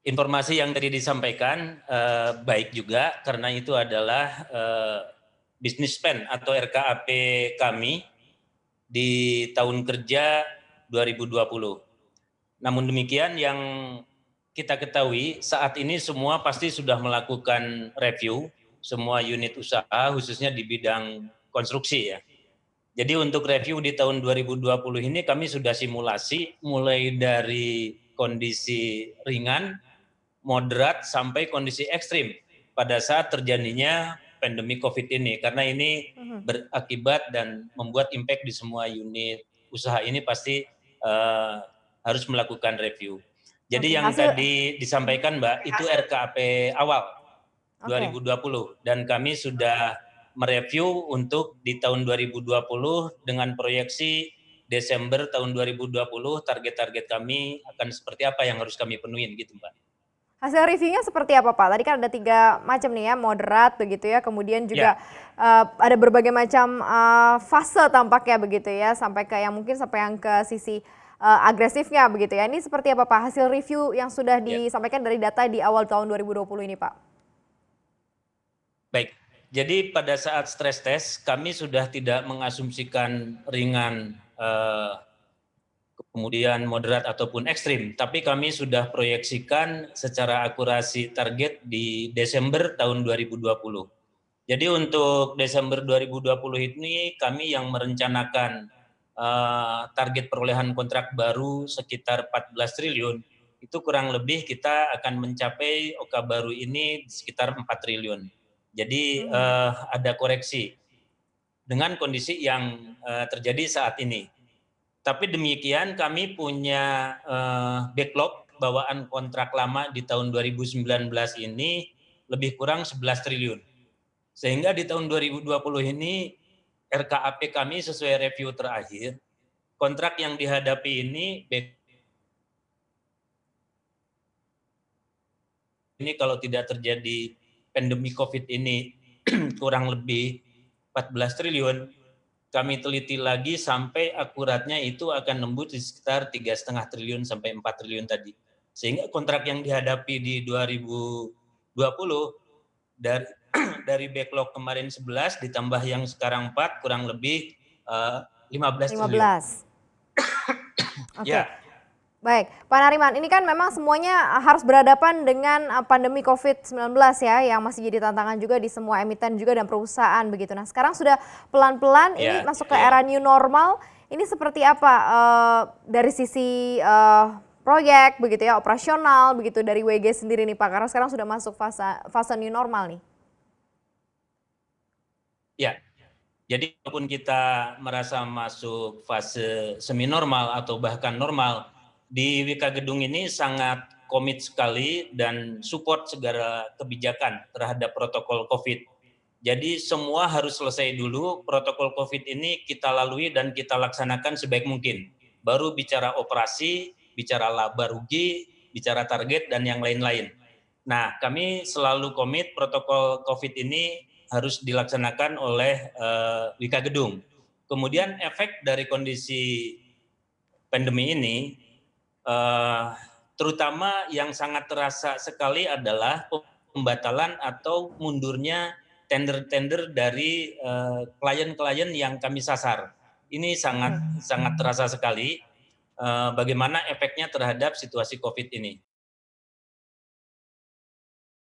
Informasi yang tadi disampaikan, baik juga karena itu adalah, business plan atau RKAP kami di tahun kerja 2020. Namun demikian yang kita ketahui saat ini semua pasti sudah melakukan review, semua unit usaha khususnya di bidang konstruksi ya. Jadi untuk review di tahun 2020 ini kami sudah simulasi mulai dari kondisi ringan, moderat, sampai kondisi ekstrim pada saat terjadinya pandemi COVID ini. Karena ini Mhm. berakibat dan membuat impact di semua unit usaha ini pasti harus melakukan review. Jadi Oke, yang hasil tadi disampaikan Mbak, itu RKAP awal oke. 2020 dan kami sudah mereview untuk di tahun 2020 dengan proyeksi Desember tahun 2020 target-target kami akan seperti apa yang harus kami penuhin gitu Mbak. Hasil reviewnya seperti apa, Pak? Tadi kan ada 3 macam nih ya, moderat begitu ya, kemudian Ya, juga, ada berbagai macam, fase tampaknya begitu ya, sampai ke yang mungkin sampai yang ke sisi, agresifnya begitu ya. Ini seperti apa, Pak, hasil review yang sudah ya, disampaikan dari data di awal tahun 2020 ini, Pak? baik. Jadi pada saat stres test kami sudah tidak mengasumsikan ringan, kemudian moderat ataupun ekstrim, tapi kami sudah proyeksikan secara akurasi target di Desember tahun 2020. Jadi untuk Desember 2020 ini kami yang merencanakan target perolehan kontrak baru sekitar 14 triliun, itu kurang lebih kita akan mencapai OK baru ini sekitar 4 triliun. Jadi Mhm. ada koreksi dengan kondisi yang terjadi saat ini. Tapi demikian kami punya backlog bawaan kontrak lama di tahun 2019 ini lebih kurang 11 triliun. Sehingga di tahun 2020 ini RKAP kami sesuai review terakhir, kontrak yang dihadapi ini kalau tidak terjadi pandemi COVID ini kurang lebih 14 triliun, kami teliti lagi sampai akuratnya itu akan nembus di sekitar 3,5 triliun sampai 4 triliun tadi. Sehingga kontrak yang dihadapi di 2020 dari dari backlog kemarin 11 ditambah yang sekarang 4 kurang lebih 15 triliun. 15. Oke. Ya, Baik, Pak Nariman, ini kan memang semuanya harus berhadapan dengan pandemi COVID-19 ya, yang masih jadi tantangan juga di semua emiten juga dan perusahaan begitu. Nah, sekarang sudah pelan-pelan ini ya, masuk ke era new normal, ini seperti apa dari sisi proyek begitu ya, operasional begitu dari WG sendiri nih Pak, karena sekarang sudah masuk fase fase new normal nih. ya. Jadi walaupun kita merasa masuk fase semi normal atau bahkan normal, di WK Gedung ini sangat komit sekali dan support segala kebijakan terhadap protokol COVID. Jadi semua harus selesai dulu, protokol COVID ini kita lalui dan kita laksanakan sebaik mungkin. Baru bicara operasi, bicara laba rugi, bicara target dan yang lain-lain. Nah, kami selalu komit protokol COVID ini harus dilaksanakan oleh WK Gedung. Kemudian efek dari kondisi pandemi ini, eh, terutama yang sangat terasa sekali adalah pembatalan atau mundurnya tender-tender dari klien-klien yang kami sasar. Ini sangat Oke. sangat terasa sekali bagaimana efeknya terhadap situasi COVID ini.